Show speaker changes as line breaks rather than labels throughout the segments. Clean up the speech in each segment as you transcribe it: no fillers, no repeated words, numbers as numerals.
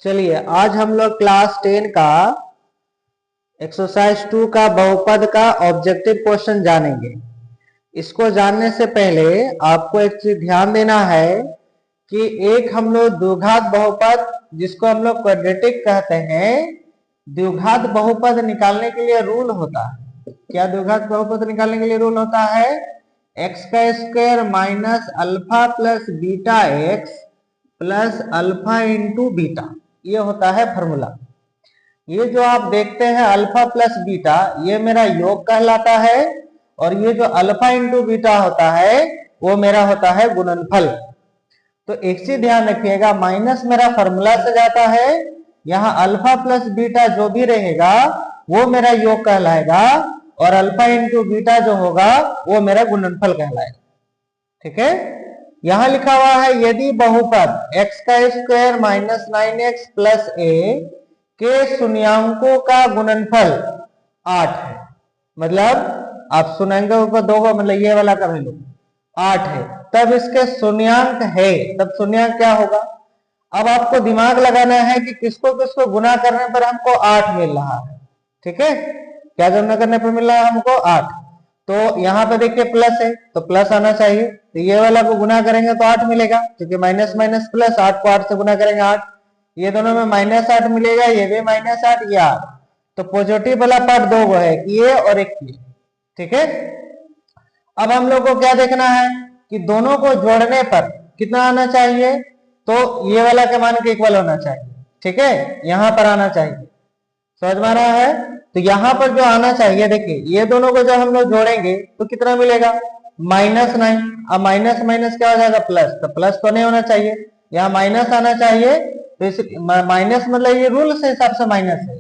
चलिए आज हम लोग क्लास 10 का एक्सरसाइज 2 का बहुपद का ऑब्जेक्टिव क्वेश्चन जानेंगे। इसको जानने से पहले आपको एक चीज ध्यान देना है कि एक हम लोग द्विघात बहुपद जिसको हम लोग क्वाड्रेटिक कहते हैं, द्विघात बहुपद निकालने के लिए रूल होता है। क्या द्विघात बहुपद निकालने के लिए रूल होता है? एक्स का square minus alpha plus beta x plus alpha into beta, ये होता है फॉर्मूला। ये जो आप देखते हैं अल्फा प्लस बीटा, ये मेरा योग कहलाता है और ये जो अल्फा इंटू बीटा होता है वो मेरा होता है गुणनफल। तो एक चीज ध्यान रखिएगा, माइनस मेरा फॉर्मूला से जाता है, यहाँ अल्फा प्लस बीटा जो भी रहेगा वो मेरा योग कहलाएगा और अल्फा इंटू बीटा जो होगा वो मेरा गुणनफल कहलाएगा। ठीक है, यहां लिखा हुआ है यदि बहुपद एक्स का स्क्वायर माइनस 9x प्लस ए के शून्यांकों का गुणनफल 8 है, मतलब आप शून्यांकों को दो को मतलब ये वाला कर लो 8 है, तब इसके शून्यांक है, तब शून्यांक क्या होगा? अब आपको दिमाग लगाना है कि किसको किसको गुना करने पर हमको 8 मिल रहा है। ठीक है, क्या गुना करने पर मिल रहा है हमको 8। तो यहाँ पे देखिए प्लस है तो प्लस आना चाहिए, तो ये वाला को गुना करेंगे तो 8 मिलेगा, क्योंकि माइनस माइनस प्लस, 8 को 8 से गुना करेंगे 8, ये दोनों में माइनस 8 मिलेगा, ये भी माइनस 8, ये 8। तो पॉजिटिव वाला पार्ट दो है, ये और एक ये। ठीक है, अब हम लोग को क्या देखना है कि दोनों को जोड़ने पर कितना आना चाहिए, तो ये वाला के मान के इक्वल होना चाहिए। ठीक है, यहां पर आना चाहिए, समझ में आ रहा है? तो यहाँ पर जो आना चाहिए, देखिए ये दोनों को जब हम लोग जोड़ेंगे तो कितना मिलेगा? -9। अब माइनस माइनस क्या हो जाएगा? प्लस। तो प्लस तो नहीं होना चाहिए, यहाँ माइनस आना चाहिए। तो इस माइनस मतलब ये रूल से हिसाब से माइनस है,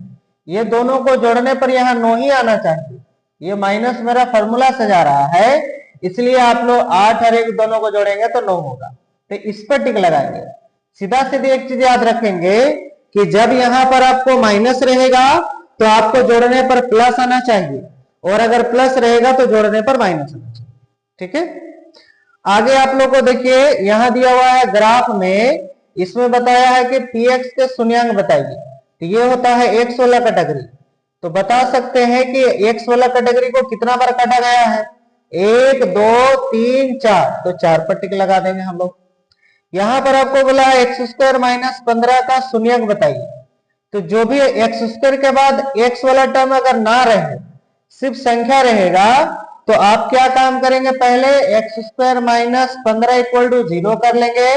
ये दोनों को जोड़ने पर यहाँ 9 ही आना चाहिए। ये माइनस मेरा फॉर्मूला से जा रहा है, इसलिए आप लोग 8 और 1 दोनों को जोड़ेंगे तो 9 होगा। तो इस पर टिक लगाएंगे। सीधा सीधी एक चीज याद रखेंगे कि जब यहाँ पर आपको माइनस रहेगा तो आपको जोड़ने पर प्लस आना चाहिए, और अगर प्लस रहेगा तो जोड़ने पर माइनस आना चाहिए। ठीक है, आगे आप लोग को देखिए यहां दिया हुआ है ग्राफ में, इसमें बताया है कि px के शून्यांक बताइए। तो ये होता है x वाला कैटेगरी, तो बता सकते हैं कि x वाला कैटेगरी को कितना बार काटा गया है? 1 2 3 4, तो 4 पर टिक लगा देंगे हम लोग। यहां पर आपको बोला है एक्स स्क्वायर माइनस 15 का शून्यांक बताइए। तो जो भी एक्स स्क्वायर के बाद एक्स वाला टर्म अगर ना रहे, सिर्फ संख्या रहेगा, तो आप क्या काम करेंगे? पहले x square minus 15 equal to 0 कर लेंगे,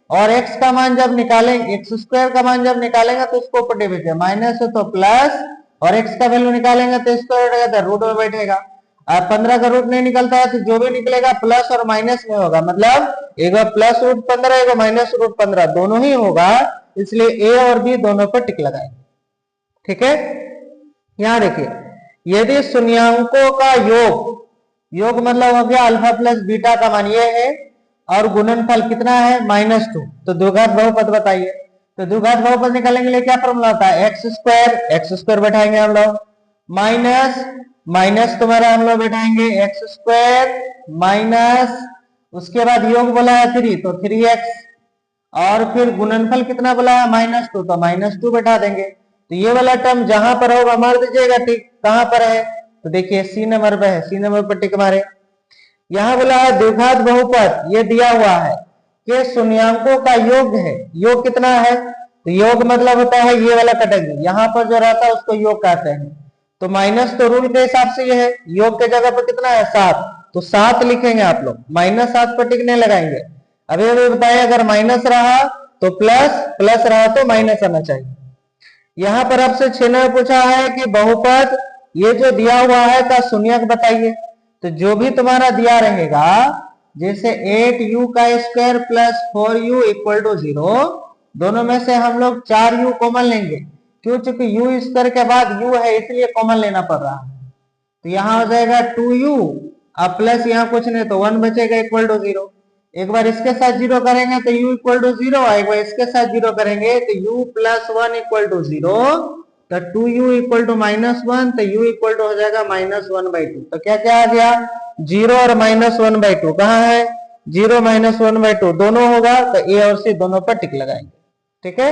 और एक्स का मान जब निकालेंगे, एक्स स्क्वायर का मान जब निकालेंगे तो उसको ऊपर डिविजन, माइनस है तो प्लस, और एक्स का वैल्यू निकालेंगे तो स्क्वायर रूट में बैठेगा। अब 15 का रूट नहीं निकलता है तो जो भी निकलेगा प्लस और माइनस में होगा, मतलब एक बार प्लस रूट 15 एक बार माइनस रूट 15 दोनों ही होगा, इसलिए ए और बी दोनों पर टिक लगाएंगे। ठीक है, यहां देखिए यदि शून्यांकों का योग मतलब हो गया अल्फा प्लस बीटा का मान ये है, और गुणनफल कितना है? -2, तो द्विघात बहुपद बताइए। तो द्विघात बहुपद निकालने के लिए क्या फॉर्मूला होता है? एक्स स्क्वायर बैठाएंगे हम लोग, माइनस माइनस तुम्हारा हम लोग बैठाएंगे एक्स स्क्वायर माइनस, उसके बाद योग बोला है 3 तो 3x, और फिर गुणनफल कितना बोला है? -2, तो -2 बैठा देंगे। तो ये वाला टर्म जहां पर होगा मार दीजिएगा टिक। कहां पर है? तो देखिए सी नंबर पे है, सी नंबर पर टिक मारे। यहां बोला है द्विघात बहुपद, ये दिया हुआ है कि शून्यांकों का योग है। योग कितना है? तो योग मतलब होता है ये वाला कैटेगरी, यहाँ पर जो रहता है उसको योग कहते हैं। तो माइनस तो रूल के हिसाब से ये है, योग के जगह पर कितना है? 7, तो 7 लिखेंगे आप लोग, -7 पर टिक नहीं लगाएंगे। अभी बताइए अगर माइनस रहा तो प्लस, प्लस रहा तो माइनस आना चाहिए। यहां पर आपसे 6 में पूछा है कि बहुपद ये जो दिया हुआ है का शून्यक बताइए। तो जो भी तुम्हारा दिया रहेगा, जैसे 8u का square plus 4u equal to 0, दोनों में से हम लोग 4u कॉमन लेंगे, क्यों? चूंकि u स्क्वायर के बाद u है इसलिए कॉमन लेना पड़ रहा है। तो यहां हो जाएगा 2u, अब प्लस यहाँ कुछ नहीं तो 1 बचेगा इक्वल टू 0। एक बार इसके साथ 0 करेंगे तो u इक्वल टू 0, एक बार इसके साथ 0 करेंगे तो u प्लस 1 इक्वल टू 0, तो 2u इक्वल टू -1, तो u इक्वल टू हो जाएगा -1/2। तो क्या क्या आ गया? 0 और -1/2 कहाँ है? 0 -1/2 दोनों होगा, तो ए और सी दोनों पर टिक लगाएंगे। ठीक है,